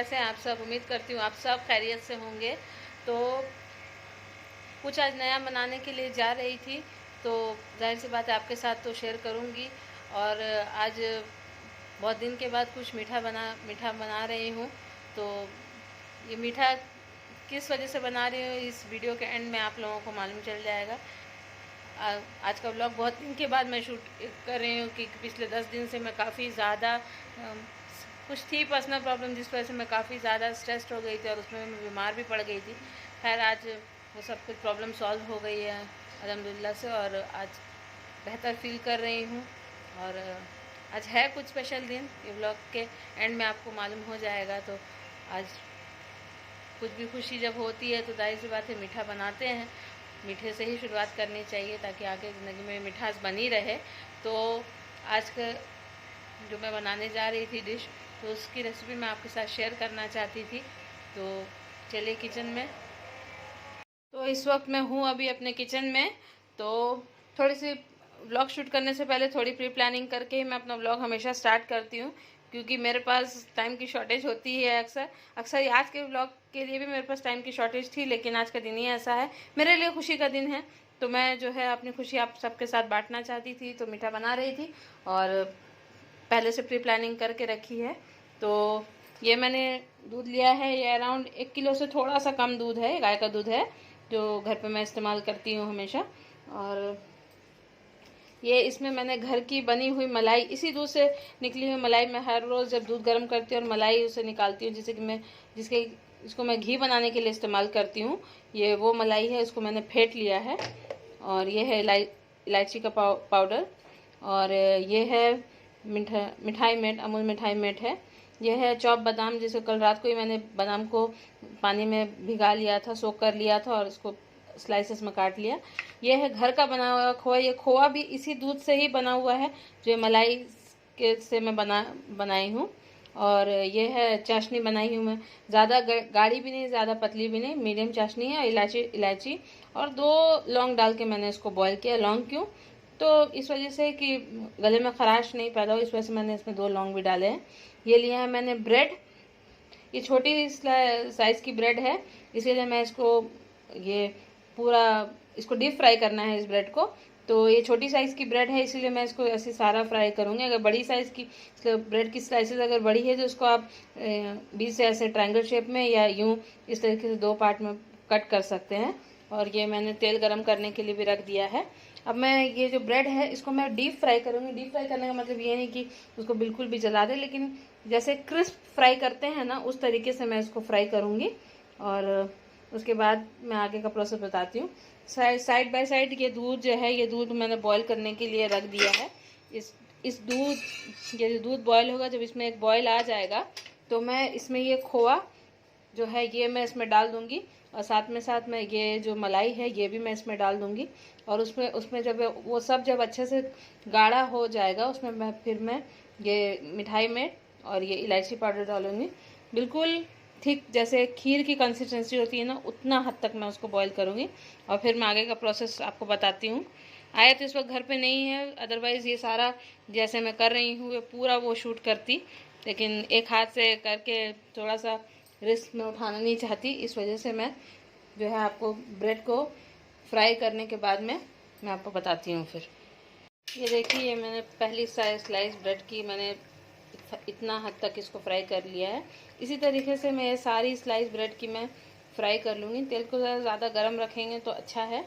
कैसे हैं आप सब। उम्मीद करती हूँ आप सब खैरियत से होंगे। तो कुछ आज नया बनाने के लिए जा रही थी, तो जाहिर सी बात है आपके साथ तो शेयर करूँगी। और आज बहुत दिन के बाद कुछ मीठा बना रही हूँ। तो ये मीठा किस वजह से बना रही हूँ इस वीडियो के एंड में आप लोगों को मालूम चल जाएगा। आज का व्लॉग बहुत दिन के बाद मैं शूट कर रही हूँ कि पिछले 10 दिन से मैं काफ़ी ज़्यादा कुछ थी पर्सनल प्रॉब्लम जिस वजह से मैं काफ़ी ज़्यादा स्ट्रेस्ड हो गई थी और उसमें मैं बीमार भी पड़ गई थी। खैर आज वो सब कुछ प्रॉब्लम सॉल्व हो गई है अल्हम्दुलिल्लाह से, और आज बेहतर फील कर रही हूँ। और आज है कुछ स्पेशल दिन, ये व्लॉग के एंड में आपको मालूम हो जाएगा। तो आज कुछ भी खुशी जब होती है तो जाहिर सी बात है मीठा बनाते हैं। मीठे से ही शुरुआत करनी चाहिए ताकि आगे ज़िंदगी में मिठास बनी रहे। तो आज का जो मैं बनाने जा रही थी डिश, तो उसकी रेसिपी मैं आपके साथ शेयर करना चाहती थी। तो चलिए किचन में। तो इस वक्त मैं हूँ अभी अपने किचन में। तो थोड़ी सी व्लॉग शूट करने से पहले थोड़ी प्री प्लानिंग करके ही मैं अपना व्लॉग हमेशा स्टार्ट करती हूँ, क्योंकि मेरे पास टाइम की शॉर्टेज होती है अक्सर आज के व्लॉग के लिए भी मेरे पास टाइम की शॉर्टेज थी, लेकिन आज का दिन ही ऐसा है, मेरे लिए खुशी का दिन है। तो मैं जो है अपनी खुशी आप सबके साथ बांटना चाहती थी, तो मीठा बना रही थी और पहले से प्री प्लानिंग करके रखी है। तो ये मैंने दूध लिया है, ये अराउंड 1 किलो से थोड़ा सा कम दूध है, गाय का दूध है जो घर पे मैं इस्तेमाल करती हूँ हमेशा। और ये इसमें मैंने घर की बनी हुई मलाई, इसी दूध से निकली हुई मलाई मैं हर रोज़ जब दूध गर्म करती हूँ और मलाई उसे निकालती हूँ, जिससे कि मैं इसको मैं घी बनाने के लिए इस्तेमाल करती हूँ। ये वो मलाई है, इसको मैंने फेंट लिया है। और ये है इलायची का पाउडर। और ये है मिठाई मेट, अमूल मिठाई मेट है। यह है चॉप बादाम, जिसे कल रात को ही मैंने बादाम को पानी में भिगा लिया था, सोक कर लिया था और इसको स्लाइसेस में काट लिया। यह है घर का बना हुआ खोआ। ये खोआ भी इसी दूध से ही बना हुआ है जो मलाई के से मैं बनाई हूँ। और ये है चाशनी बनाई हूँ मैं, ज़्यादा गाढ़ी भी नहीं, ज़्यादा पतली भी नहीं, मीडियम चाशनी है। इलायची और 2 लौंग डाल के मैंने इसको बॉईल किया। लौंग क्यों? तो इस वजह से कि गले में खराश नहीं पैदा हो, इस वजह से मैंने इसमें 2 लौंग भी डाले हैं। ये लिया है मैंने ब्रेड, ये छोटी साइज़ की ब्रेड है, इसीलिए मैं ये पूरा इसको डीप फ्राई करना है इस ब्रेड को। तो ये छोटी साइज़ की ब्रेड है, इसीलिए मैं इसको ऐसे सारा फ्राई करूँगी। अगर बड़ी साइज़ की ब्रेड की स्लाइसेस अगर बड़ी है तो इसको आप बीच से ऐसे ट्रायंगल शेप में या यूँ इस तरीके से 2 पार्ट में कट कर सकते हैं। और ये मैंने तेल गरम करने के लिए भी रख दिया है। अब मैं ये जो ब्रेड है इसको मैं डीप फ्राई करूँगी। डीप फ्राई करने का मतलब ये नहीं कि उसको बिल्कुल भी जला दे, लेकिन जैसे क्रिस्प फ्राई करते हैं ना, उस तरीके से मैं इसको फ्राई करूँगी। और उसके बाद मैं आगे का प्रोसेस बताती हूँ। साइड बाय साइड ये दूध जो है, ये दूध मैंने बॉईल करने के लिए रख दिया है। ये जो दूध बॉईल होगा, जब इसमें एक बॉईल आ जाएगा तो मैं इसमें ये खोआ जो है ये मैं इसमें डाल दूँगी। और साथ में ये जो मलाई है ये भी मैं इसमें डाल दूँगी। और उसमें जब वो सब जब अच्छे से गाढ़ा हो जाएगा, उसमें फिर मैं ये मिठाई में और ये इलायची पाउडर डालूँगी। बिल्कुल ठीक जैसे खीर की कंसिस्टेंसी होती है ना, उतना हद तक मैं उसको बॉईल करूँगी। और फिर मैं आगे का प्रोसेस आपको बताती हूँ। आया तो इस वक्त घर पे नहीं है, अदरवाइज़ ये सारा जैसे मैं कर रही हूँ ये पूरा वो शूट करती, लेकिन एक हाथ से करके थोड़ा सा रिस्क में उठाना नहीं चाहती, इस वजह से मैं जो है आपको ब्रेड को फ्राई करने के बाद में मैं आपको बताती हूँ। फिर ये देखिए, ये मैंने पहली स्लाइस ब्रेड की मैंने इतना हद तक इसको फ्राई कर लिया है। इसी तरीके से मैं ये सारी स्लाइस ब्रेड की मैं फ्राई कर लूँगी। तेल को ज़्यादा गर्म रखेंगे तो अच्छा है,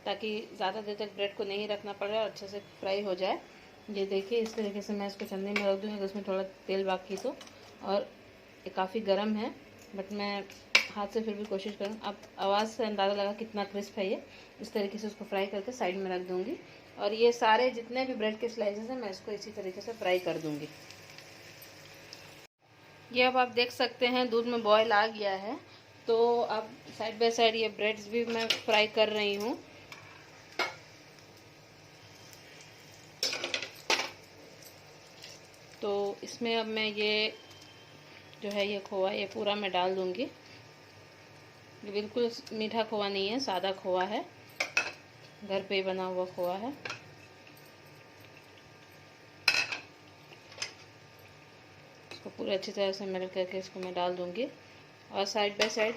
ताकि ज़्यादा देर तक ब्रेड को नहीं रखना पड़े और अच्छे से फ्राई हो जाए। ये देखिए, इस तरीके से मैं इसको चलनी में रख दूँगी अगर उसमें थोड़ा तेल बाकी तो। और ये काफ़ी गर्म है, बट मैं हाथ से फिर भी कोशिश करूँ। अब आवाज़ से अंदाज़ा लगा कितना क्रिस्प है ये। इस तरीके से उसको फ्राई करके साइड में रख दूँगी। और ये सारे जितने भी ब्रेड के स्लाइसेस हैं मैं इसको इसी तरीके से फ्राई कर दूँगी। ये अब आप देख सकते हैं दूध में बॉयल आ गया है। तो अब साइड बाय साइड ये ब्रेड्स भी मैं फ्राई कर रही हूँ। तो इसमें अब मैं ये जो है ये खोआ ये पूरा मैं डाल दूँगी। ये बिल्कुल मीठा खोआ नहीं है, सादा खोआ है, घर पे ही बना हुआ खोआ है। इसको पूरे अच्छी तरह से मेल्ट करके इसको मैं डाल दूँगी। और साइड बाय साइड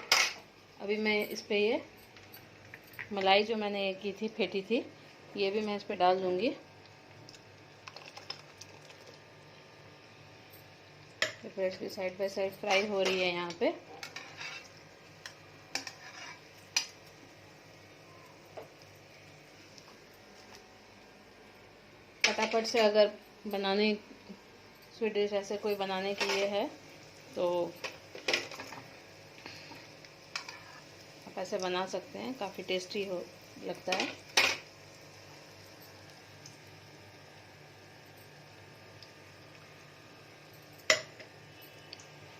अभी मैं इस पर ये मलाई जो मैंने की थी, फेंटी थी, ये भी मैं इस पर डाल दूँगी। ब्रेड भी साइड बाय साइड फ्राई हो रही है यहाँ पे। फटाफट से अगर बनाने स्वीट डिश ऐसे कोई बनाने के लिए है तो आप ऐसे बना सकते हैं, काफ़ी टेस्टी हो लगता है।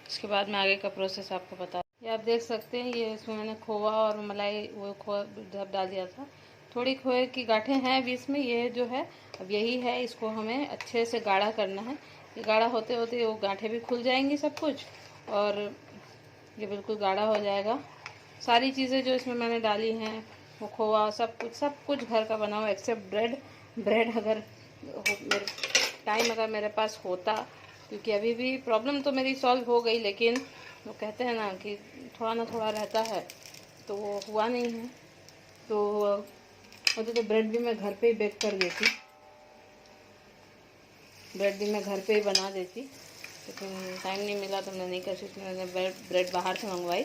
इसके बाद में आगे का प्रोसेस आपको बता, ये आप देख सकते हैं, ये इसमें मैंने खोवा और मलाई, वो खोवा जब डाल दिया था। थोड़ी खोए की गांठें हैं बीच में, ये जो है अब यही है, इसको हमें अच्छे से गाढ़ा करना है। ये गाढ़ा होते होते वो गांठें भी खुल जाएंगी सब कुछ, और ये बिल्कुल गाढ़ा हो जाएगा। सारी चीज़ें जो इसमें मैंने डाली हैं, वो खोवा, सब कुछ घर का बना हुआ एक्सेप्ट ब्रेड। ब्रेड अगर मेरे टाइम अगर मेरे पास होता, क्योंकि अभी भी प्रॉब्लम तो मेरी सॉल्व हो गई, लेकिन वो कहते हैं ना कि थोड़ा ना थोड़ा रहता है, तो वो हुआ नहीं है। तो होते तो ब्रेड भी मैं घर पे ही बेक कर देती, ब्रेड भी मैं घर पे ही बना देती, लेकिन टाइम नहीं मिला तो मैं नहीं कर सकती, मैंने ब्रेड बाहर से मंगवाई।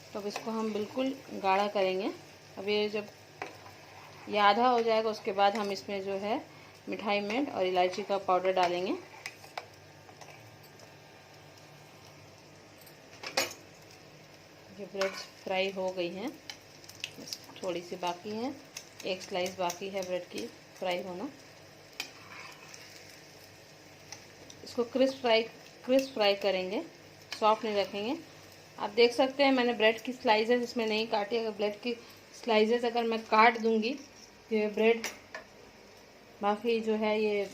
तो अब इसको हम बिल्कुल गाढ़ा करेंगे। अब ये जब ये आधा हो जाएगा, उसके बाद हम इसमें जो है मिठाई में और इलायची का पाउडर डालेंगे। ये ब्रेड्स फ्राई हो गई हैं, बस थोड़ी सी बाकी है, एक स्लाइस बाकी है ब्रेड की फ्राई होना। इसको क्रिस्प फ्राई करेंगे, सॉफ्ट नहीं रखेंगे। आप देख सकते हैं मैंने ब्रेड की स्लाइसेस इसमें नहीं काटी। अगर ब्रेड की स्लाइसेस अगर मैं काट दूंगी तो ये ब्रेड बाकी जो है, ये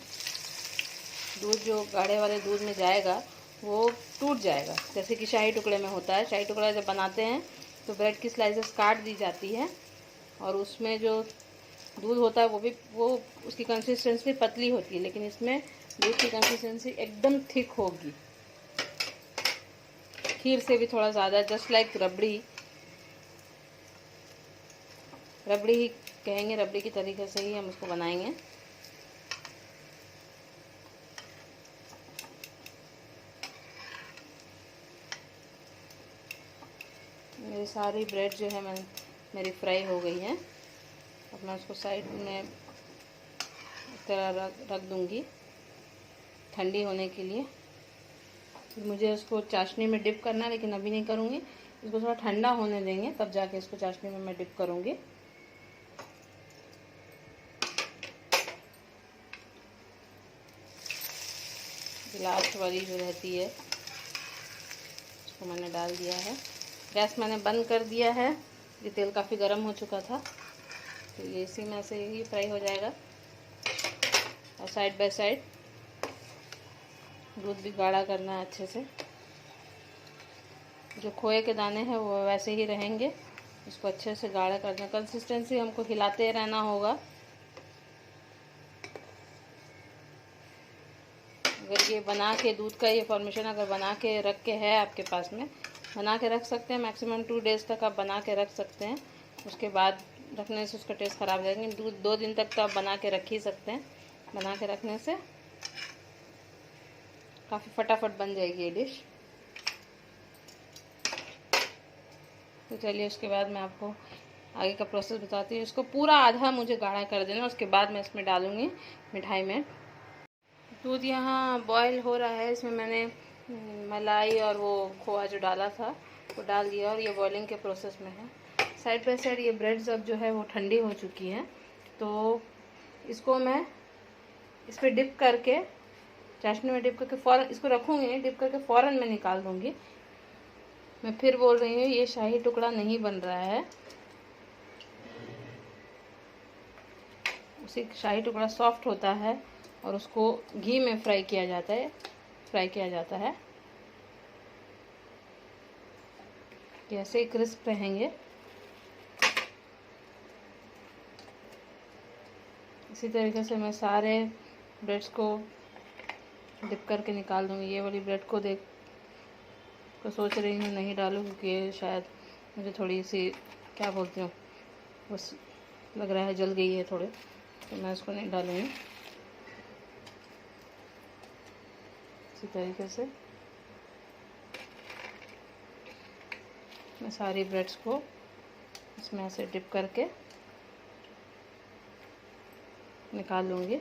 दूध जो गाढ़े वाले दूध में जाएगा वो टूट जाएगा, जैसे कि शाही टुकड़े में होता है। शाही टुकड़ा जब बनाते हैं तो ब्रेड की स्लाइसेस काट दी जाती है, और उसमें जो दूध होता है वो उसकी कंसिस्टेंसी पतली होती है, लेकिन इसमें दूध की कंसिस्टेंसी एकदम थिक होगी, खीर से भी थोड़ा ज़्यादा, जस्ट लाइक रबड़ी ही कहेंगे, रबड़ी की तरीके से ही हम उसको बनाएंगे। मेरी सारी ब्रेड जो है मेरी फ्राई हो गई है। अब मैं उसको साइड में इस तरह रख दूँगी ठंडी होने के लिए। मुझे उसको चाशनी में डिप करना है, लेकिन अभी नहीं करूँगी, इसको थोड़ा ठंडा होने देंगे, तब जाके इसको चाशनी में मैं डिप करूँगी। लास्ट वाली जो रहती है उसको मैंने डाल दिया है। गैस मैंने बंद कर दिया है, ये तेल काफ़ी गर्म हो चुका था, तो ये इसी में से ही फ्राई हो जाएगा। और साइड बाय साइड दूध भी गाढ़ा करना है अच्छे से, जो खोए के दाने हैं वो वैसे ही रहेंगे, इसको अच्छे से गाढ़ा करना। कंसिस्टेंसी हमको हिलाते रहना होगा। अगर ये बना के दूध का ये फॉर्मेशन अगर बना के रख के है आपके पास में, बना के रख सकते हैं, मैक्सिमम 2 डेज़ तक आप बना के रख सकते हैं। उसके बाद रखने से उसका टेस्ट ख़राब हो जाएगा। दूध 2 दिन तक तो आप बना के रख ही सकते हैं, बना के रखने से काफ़ी फटाफट बन जाएगी ये डिश। तो चलिए उसके बाद मैं आपको आगे का प्रोसेस बताती हूँ। इसको पूरा आधा मुझे गाढ़ा कर देना, उसके बाद मैं इसमें डालूँगी मिठाई में। दूध यहाँ बॉयल हो रहा है, इसमें मैंने मलाई और वो खोआ जो डाला था वो डाल दिया, और ये बॉइलिंग के प्रोसेस में है। साइड बाय साइड ये ब्रेड्स अब जो है वो ठंडी हो चुकी हैं, तो इसको मैं इस पर डिप करके, चाशनी में डिप करके फ़ौरन इसको रखूँगी, डिप करके फ़ौरन मैं निकाल दूँगी। मैं फिर बोल रही हूँ, ये शाही टुकड़ा नहीं बन रहा है, उसी शाही टुकड़ा सॉफ्ट होता है और उसको घी में फ्राई किया जाता है, ऐसे ही क्रिस्प रहेंगे। इसी तरीके से मैं सारे ब्रेड्स को डिप करके निकाल दूँगी। ये वाली ब्रेड को देख को सोच रही हूँ नहीं डालूँ, क्योंकि ये शायद मुझे थोड़ी सी क्या बोलती हूँ, बस लग रहा है जल गई है थोड़े, तो मैं इसको नहीं डालूँगी। इसी तरीके से मैं सारी ब्रेड्स को इसमें ऐसे डिप करके निकाल लूँगी।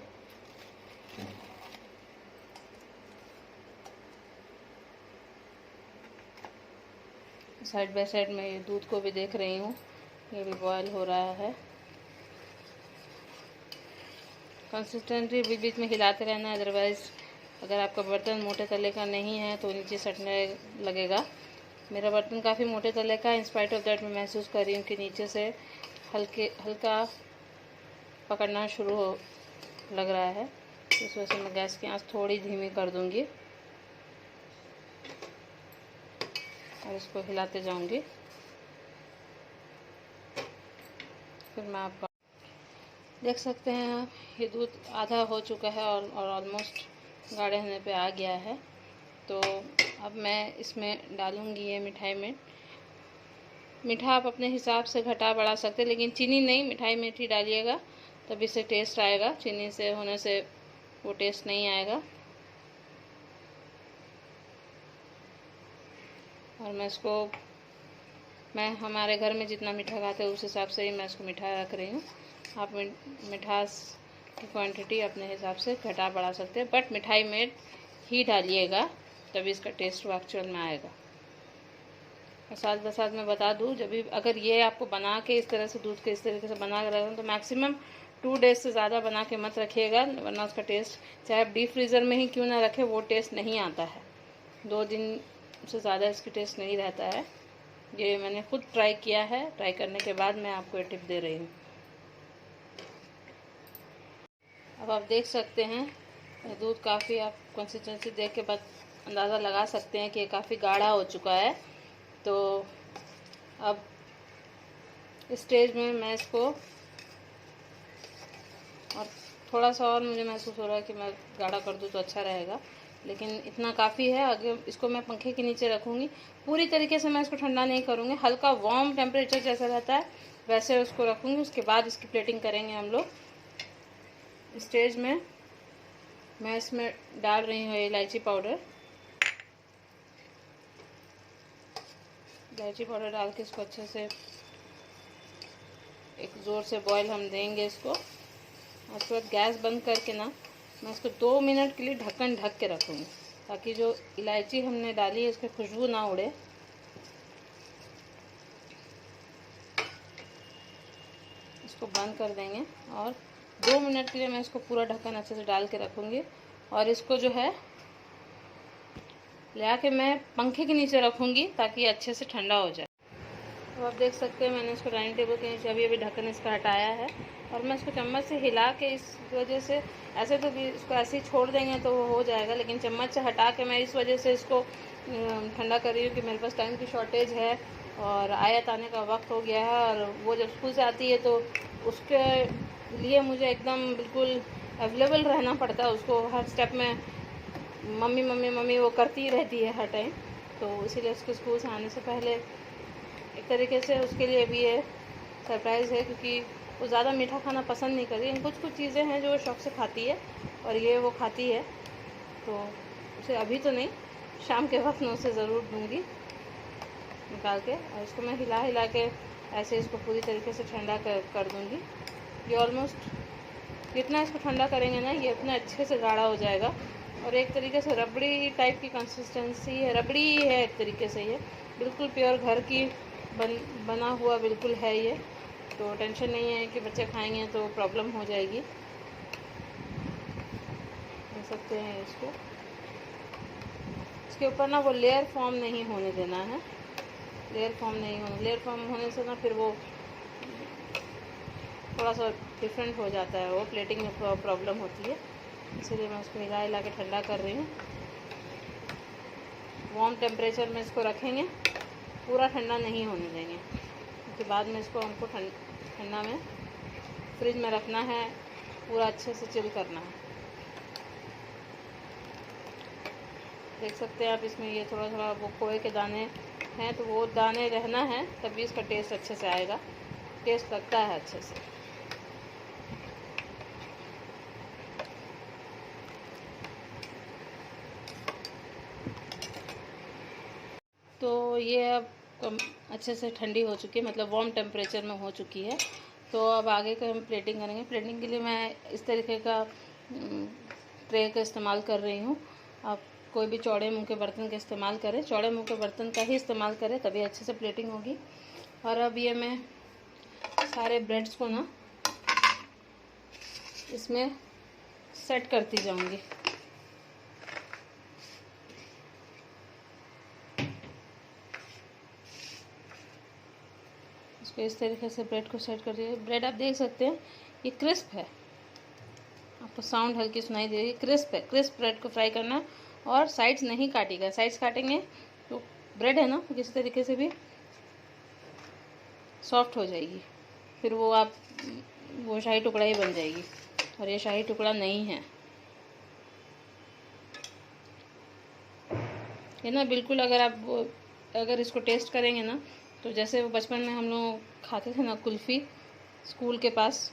साइड बाय साइड में ये दूध को भी देख रही हूँ, ये भी बॉयल हो रहा है। कंसिस्टेंटली बीच बीच में हिलाते रहना है, अदरवाइज़ अगर आपका बर्तन मोटे तले का नहीं है तो नीचे सटने लगेगा। मेरा बर्तन काफ़ी मोटे तले का है, इंस्पाइट ऑफ दैट मैं महसूस कर रही हूँ कि नीचे से हल्का पकड़ना शुरू हो लग रहा है। इस वजह से मैं गैस की आंच थोड़ी धीमी कर दूँगी और इसको हिलाते जाऊँगी। फिर मैं आपको देख सकते हैं ये दूध आधा हो चुका है और ऑलमोस्ट गाढ़े होने पे आ गया है। तो अब मैं इसमें डालूँगी ये मिठाई में। मीठा आप अपने हिसाब से घटा बढ़ा सकते हैं, लेकिन चीनी नहीं, मिठाई मीठी डालिएगा तभी से टेस्ट आएगा। चीनी से होने से वो टेस्ट नहीं आएगा। और मैं हमारे घर में जितना मीठा खाते हैं उस हिसाब से ही मैं इसको मीठा रख रही हूँ। आप मिठास की क्वांटिटी अपने हिसाब से घटा बढ़ा सकते हैं, बट मिठाई में ही डालिएगा तभी इसका टेस्ट एक्चुअल में आएगा। और साथ मैं बता दूँ, जब भी अगर ये आपको बना के इस तरह से दूध के इस तरीके से बना के रखें तो मैक्सिमम 2 डेज से ज़्यादा बना के मत रखिएगा, वरना उसका टेस्ट चाहे आप डीप फ्रीज़र में ही क्यों ना रखें वो टेस्ट नहीं आता है। 2 दिन से ज़्यादा इसकी टेस्ट नहीं रहता है। ये मैंने खुद ट्राई किया है, ट्राई करने के बाद मैं आपको ये टिप दे रही हूँ। अब आप देख सकते हैं दूध काफ़ी, आप कंसिस्टेंसी देख के बाद अंदाज़ा लगा सकते हैं कि ये काफ़ी गाढ़ा हो चुका है। तो अब इस स्टेज में मैं इसको और थोड़ा सा और मुझे महसूस हो रहा है कि मैं गाढ़ा कर दूँ तो अच्छा रहेगा, लेकिन इतना काफ़ी है। अगर इसको मैं पंखे के नीचे रखूँगी, पूरी तरीके से मैं इसको ठंडा नहीं करूँगी, हल्का वार्म टेम्परेचर जैसा रहता है वैसे उसको रखूँगी। उसके बाद इसकी प्लेटिंग करेंगे हम लोग। स्टेज में मैं इसमें डाल रही हूँ इलायची पाउडर। इलायची पाउडर डाल के इसको अच्छे से एक ज़ोर से बॉईल हम देंगे इसको। उसके बाद गैस बंद करके ना मैं इसको 2 मिनट के लिए ढक्कन ढक के रखूँगी, ताकि जो इलायची हमने डाली है उसकी खुशबू ना उड़े। इसको बंद कर देंगे और 2 मिनट के लिए मैं इसको पूरा ढक्कन अच्छे से डाल के रखूँगी। और इसको जो है ले आके मैं पंखे के नीचे रखूँगी ताकि अच्छे से ठंडा हो जाए। तो आप देख सकते हैं मैंने इसको डाइनिंग टेबल के नीचे अभी ढक्कन इसका हटाया है और मैं इसको चम्मच से हिला के, इस वजह से ऐसे तो भी इसको ऐसे ही छोड़ देंगे तो वो हो जाएगा, लेकिन चम्मच से हटा के मैं इस वजह से इसको ठंडा कर रही हूँ कि मेरे पास टाइम की शॉर्टेज है और आयत आने का वक्त हो गया है। और वो जब स्कूल से आती है तो उसके लिए मुझे एकदम बिल्कुल अवेलेबल रहना पड़ता है। उसको हर स्टेप में मम्मी मम्मी मम्मी वो करती रहती है हर टाइम, तो इसीलिए उसके स्कूल से आने से पहले एक तरीके से उसके लिए भी ये सरप्राइज़ है, क्योंकि वो ज़्यादा मीठा खाना पसंद नहीं करती। कुछ चीज़ें हैं जो शौक़ से खाती है और ये वो खाती है, तो उसे अभी तो नहीं, शाम के वक्त मैं उसे ज़रूर दूँगी निकाल के। और इसको मैं हिला के ऐसे इसको पूरी तरीके से ठंडा कर दूँगी। ये ऑलमोस्ट जितना इसको ठंडा करेंगे ना ये उतना अच्छे से गाढ़ा हो जाएगा और एक तरीके से रबड़ी टाइप की कंसिस्टेंसी है, रबड़ी है एक तरीके से। ये बिल्कुल प्योर घर की बना हुआ बिल्कुल है ये, तो टेंशन नहीं है कि बच्चे खाएंगे तो प्रॉब्लम हो जाएगी। देख सकते हैं इसको, इसके ऊपर ना वो लेयर फॉर्म नहीं होने देना है। लेयर फॉर्म होने से ना फिर वो थोड़ा सा डिफरेंट हो जाता है, वो प्लेटिंग में प्रॉब्लम होती है। इसीलिए मैं उसको हिला के ठंडा कर रही हूँ। वार्म टेम्परेचर में इसको रखेंगे, पूरा ठंडा नहीं होने देंगे, क्योंकि बाद में इसको हमको ठंडा में फ्रिज में रखना है, पूरा अच्छे से चिल करना है। देख सकते हैं आप, इसमें ये थोड़ा थोड़ा वो खोए के दाने हैं, तो वो दाने रहना है, तभी इसका टेस्ट अच्छे से आएगा। टेस्ट लगता है अच्छे से। तो ये अब अच्छे से ठंडी हो चुकी है, मतलब वार्म टेम्परेचर में हो चुकी है। तो अब आगे का हम प्लेटिंग करेंगे। प्लेटिंग के लिए मैं इस तरीके का ट्रे का इस्तेमाल कर रही हूँ। आप कोई भी चौड़े मुंह के बर्तन का इस्तेमाल करें, चौड़े मुंह के बर्तन का ही इस्तेमाल करें, तभी अच्छे से प्लेटिंग होगी। और अब ये मैं सारे ब्रेड्स को ना इसमें सेट करती जाऊंगी। इसको इस तरीके से ब्रेड को सेट कर दिया। ब्रेड आप देख सकते हैं ये क्रिस्प है, आपको साउंड हल्की सुनाई दे रही है, क्रिस्प है। क्रिस्प ब्रेड को फ्राई करना है और साइड्स नहीं काटिएगा। साइड्स काटेंगे तो ब्रेड है ना किसी तरीके से भी सॉफ्ट हो जाएगी, फिर वो शाही टुकड़ा ही बन जाएगी, और ये शाही टुकड़ा नहीं है। ये ना बिल्कुल अगर इसको टेस्ट करेंगे ना, तो जैसे वो बचपन में हम लोग खाते थे ना कुल्फ़ी स्कूल के पास,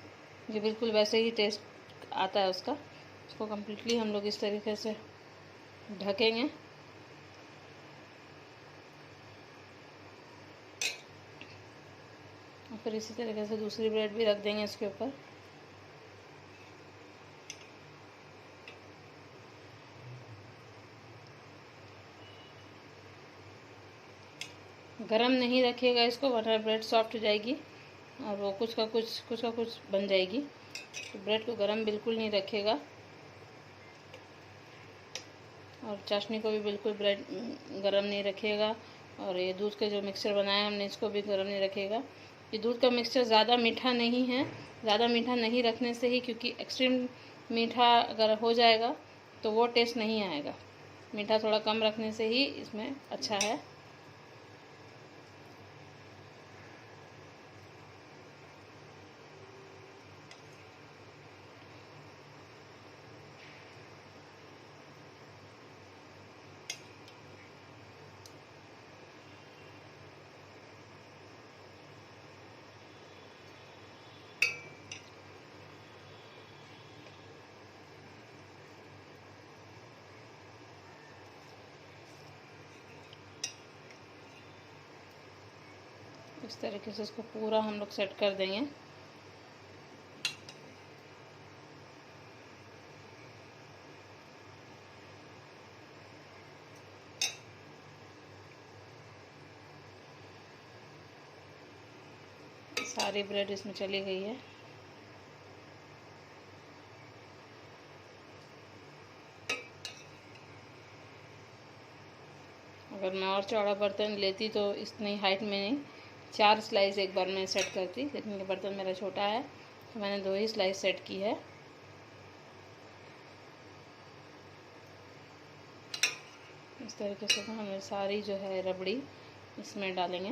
जो बिल्कुल वैसे ही टेस्ट आता है उसका। इसको कम्प्लीटली हम लोग इस तरीके से ढकेंगे। और फिर इसी तरीके से दूसरी ब्रेड भी रख देंगे इसके ऊपर। गरम नहीं रखिएगा इसको, वरना ब्रेड सॉफ्ट हो जाएगी और वो कुछ का कुछ बन जाएगी। तो ब्रेड को गरम बिल्कुल नहीं रखिएगा, और चाशनी को भी बिल्कुल ब्रेड गरम नहीं रखिएगा। और ये दूध का जो मिक्सचर बनाया हमने, इसको भी गरम नहीं रखिएगा। ये दूध का मिक्सचर ज़्यादा मीठा नहीं है, ज़्यादा मीठा नहीं रखने से ही, क्योंकि एक्सट्रीम मीठा अगर हो जाएगा तो वो टेस्ट नहीं आएगा। मीठा थोड़ा कम रखने से ही इसमें अच्छा है। इस तरीके से इसको पूरा हम लोग सेट कर देंगे। सारी ब्रेड इसमें चली गई है। अगर मैं और चौड़ा बर्तन लेती तो इतनी हाइट में नहीं 4 स्लाइस एक बार में सेट करती, लेकिन ये बर्तन मेरा छोटा है तो मैंने 2 ही स्लाइस सेट की है। इस तरीके से हमें सारी जो है रबड़ी इसमें डालेंगे।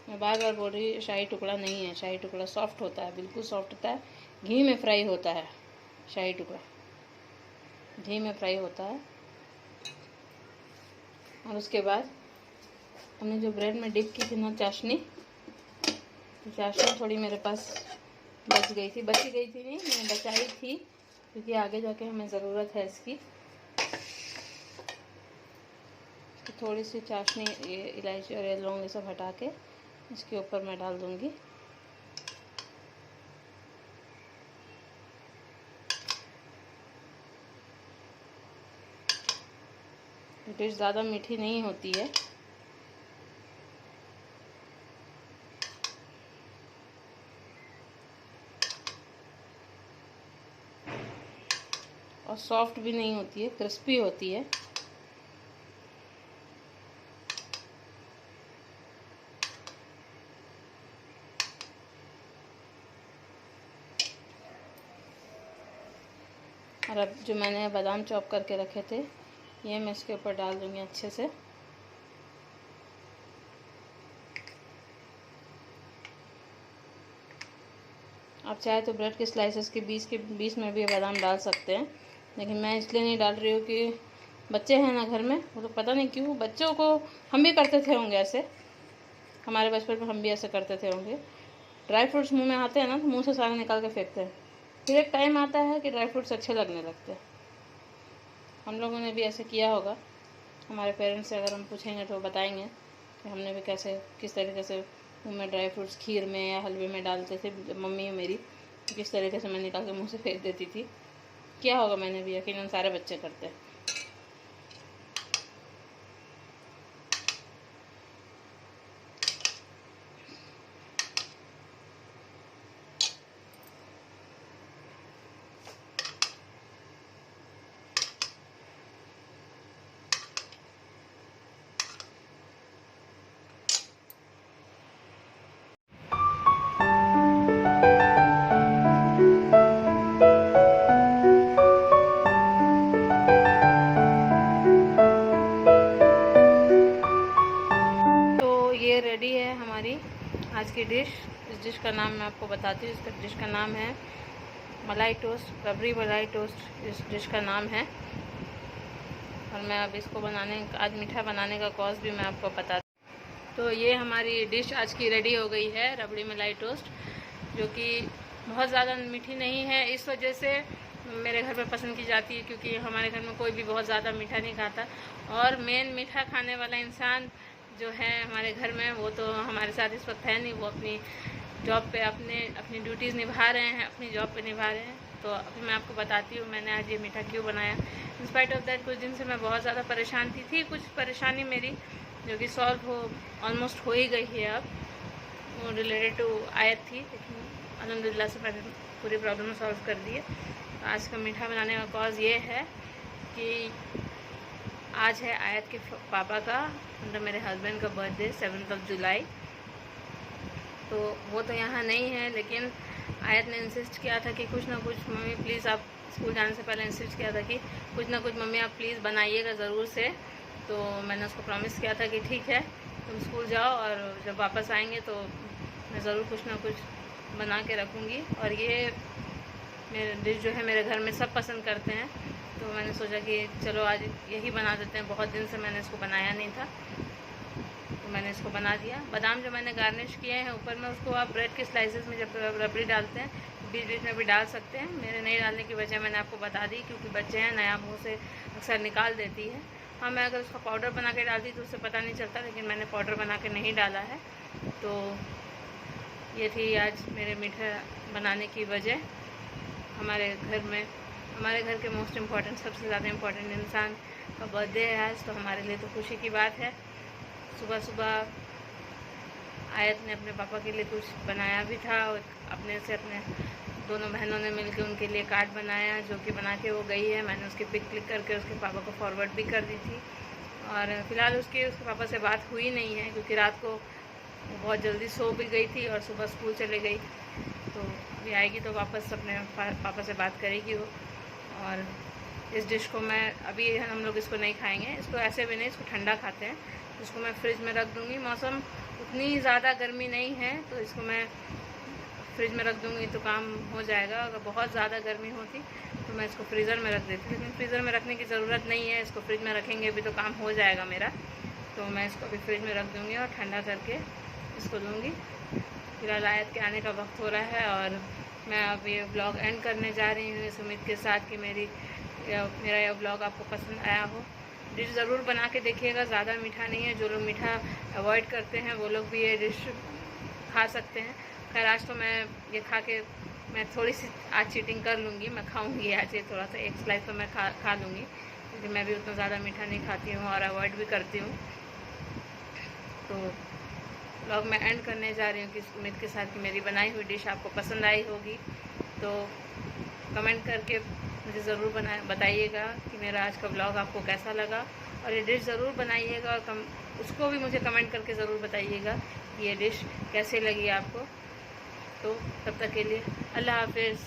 मैं बार बार बोल रही, शाही टुकड़ा नहीं है, शाही टुकड़ा सॉफ्ट होता है, बिल्कुल सॉफ्ट होता है, घी में फ्राई होता है। शाही टुकड़ा घी में फ्राई होता है। और उसके बाद हमने जो ब्रेड में डिप की थी ना चाशनी, तो चाशनी थोड़ी मेरे पास बची गई थी नहीं, मैंने बचाई थी, क्योंकि आगे जाके हमें ज़रूरत है इसकी। तो थोड़ी सी चाशनी, ये इलायची और ये लौंग ये सब हटा के इसके ऊपर मैं डाल दूँगी। डिश ज़्यादा मीठी नहीं होती है। और सॉफ्ट भी नहीं होती है, क्रिस्पी होती है। और अब जो मैंने बादाम चॉप करके रखे थे, ये मैं इसके ऊपर डाल दूँगी अच्छे से। आप चाहे तो ब्रेड के स्लाइसेस के बीच में भी बादाम डाल सकते हैं, लेकिन मैं इसलिए नहीं डाल रही हूँ कि बच्चे हैं ना घर में, वो तो पता नहीं क्यों बच्चों को, हम भी करते थे होंगे ऐसे, हमारे बचपन में हम भी ऐसे करते थे होंगे। ड्राई फ्रूट्स मुंह में आते हैं ना तो मुंह से सारे निकाल के फेंकते हैं। फिर एक टाइम आता है कि ड्राई फ्रूट्स अच्छे लगने लगते हैं। हम लोगों ने भी ऐसे किया होगा। हमारे पेरेंट्स से अगर हम पूछेंगे तो बताएंगे कि हमने भी कैसे किस तरीके से मुँह में ड्राई फ्रूट्स खीर में या हलवे में डालते थे। जब मम्मी मेरी किस तरीके से मैं निकाल के मुँह से फेंक देती थी, किया होगा मैंने भी, यकीनन सारे बच्चे करते हैं। ये रेडी है हमारी आज की डिश। इस डिश का नाम मैं आपको बताती हूँ। इस डिश का नाम है मलाई टोस्ट, रबड़ी मलाई टोस्ट इस डिश का नाम है। और मैं अब इसको बनाने, आज मीठा बनाने का कॉज भी मैं आपको बताती हूँ। तो ये हमारी डिश आज की रेडी हो गई है, रबड़ी मलाई टोस्ट, जो कि बहुत ज़्यादा मीठी नहीं है। इस वजह से मेरे घर में पसंद की जाती है, क्योंकि हमारे घर में कोई भी बहुत ज़्यादा मीठा नहीं खाता। और मेन मीठा खाने वाला इंसान जो है हमारे घर में, वो तो हमारे साथ इस वक्त है नहीं। वो अपनी जॉब पे अपनी ड्यूटीज़ निभा रहे हैं, अपनी जॉब पे निभा रहे हैं। तो अभी मैं आपको बताती हूँ मैंने आज ये मीठा क्यों बनाया। इंस्पाइट ऑफ दैट कुछ दिन से मैं बहुत ज़्यादा परेशान थी। कुछ परेशानी मेरी जो कि सॉल्व ऑलमोस्ट हो ही गई है अब, वो रिलेटेड टू आयत थी, लेकिन अल्हम्दुलिल्लाह से मैंने पूरी प्रॉब्लम सॉल्व कर दी है। तो आज का मीठा बनाने का कॉज ये है कि आज है आयत के पापा का, मतलब मेरे हस्बैंड का बर्थडे 7 जुलाई। तो वो तो यहाँ नहीं है, लेकिन आयत ने इंसिस्ट किया था कि कुछ ना कुछ, मम्मी प्लीज़ आप स्कूल जाने से पहले इंसिस्ट किया था कि कुछ ना कुछ मम्मी आप प्लीज़ बनाइएगा ज़रूर से। तो मैंने उसको प्रॉमिस किया था कि ठीक है तुम स्कूल जाओ और जब वापस आएंगे तो मैं ज़रूर कुछ ना कुछ बना के रखूँगी। और ये मेरे डिश जो है मेरे घर में सब पसंद करते हैं, तो मैंने सोचा कि चलो आज यही बना देते हैं। बहुत दिन से मैंने इसको बनाया नहीं था, तो मैंने इसको बना दिया। बादाम जो मैंने गार्निश किए हैं ऊपर में, उसको आप ब्रेड के स्लाइसेस में जब रबड़ी डालते हैं बीच बीच में भी डाल सकते हैं। मेरे नहीं डालने की वजह मैंने आपको बता दी, क्योंकि बच्चे हैं, नया मुँह से अक्सर निकाल देती है। हाँ, मैं अगर उसका पाउडर बना के डालती तो उससे पता नहीं चलता, लेकिन मैंने पाउडर बना के नहीं डाला है। तो ये थी आज मेरे मीठा बनाने की वजह। हमारे घर के मोस्ट इम्पॉर्टेंट, सबसे ज़्यादा इम्पॉर्टेंट इंसान का बर्थडे है आज, तो हमारे लिए तो खुशी की बात है। सुबह सुबह आयत ने अपने पापा के लिए कुछ बनाया भी था, और अपने दोनों बहनों ने मिलकर उनके लिए कार्ड बनाया, जो कि बना के वो गई है। मैंने उसकी पिक क्लिक करके उसके पापा को फॉरवर्ड भी कर दी थी। और फ़िलहाल उसके पापा से बात हुई नहीं है, क्योंकि रात को बहुत जल्दी सो भी गई थी और सुबह स्कूल चले गई। तो अभी आएगी तो वापस अपने पापा से बात करेगी वो। और इस डिश को मैं अभी, हम लोग इसको नहीं खाएंगे, इसको ऐसे भी नहीं, इसको ठंडा खाते हैं। इसको मैं फ्रिज में रख दूँगी। मौसम उतनी ज़्यादा गर्मी नहीं है, तो इसको मैं फ्रिज में रख दूँगी तो काम हो जाएगा। अगर बहुत ज़्यादा गर्मी होती तो मैं इसको फ्रीज़र में रख देती, लेकिन फ्रीज़र में रखने की ज़रूरत नहीं है। इसको फ्रिज में रखेंगे भी तो काम हो जाएगा मेरा। तो मैं इसको अभी फ्रिज में रख दूँगी और ठंडा करके इसको दूँगी। फिलहाल आयत के आने का वक्त हो रहा है और मैं अब ये व्लॉग एंड करने जा रही हूँ, इस उम्मीद के साथ कि मेरा यह व्लॉग आपको पसंद आया हो। डिश ज़रूर बना के देखिएगा, ज़्यादा मीठा नहीं है। जो लोग मीठा अवॉइड करते हैं वो लोग भी ये डिश खा सकते हैं। खैर आज तो मैं ये खा के मैं थोड़ी सी आज चीटिंग कर लूँगी, मैं खाऊँगी आज ये थोड़ा सा, एक स्लाइस तो मैं खा लूँगी, क्योंकि मैं भी उतना ज़्यादा मीठा नहीं खाती हूँ और अवॉइड भी करती हूँ। तो व्लॉग मैं एंड करने जा रही हूँ कि इस उम्मीद के साथ कि मेरी बनाई हुई डिश आपको पसंद आई होगी। तो कमेंट करके मुझे ज़रूर बताइएगा कि मेरा आज का व्लॉग आपको कैसा लगा, और ये डिश ज़रूर बनाइएगा और उसको भी मुझे कमेंट करके ज़रूर बताइएगा कि ये डिश कैसे लगी आपको। तो तब तक के लिए अल्लाह हाफ़िज़।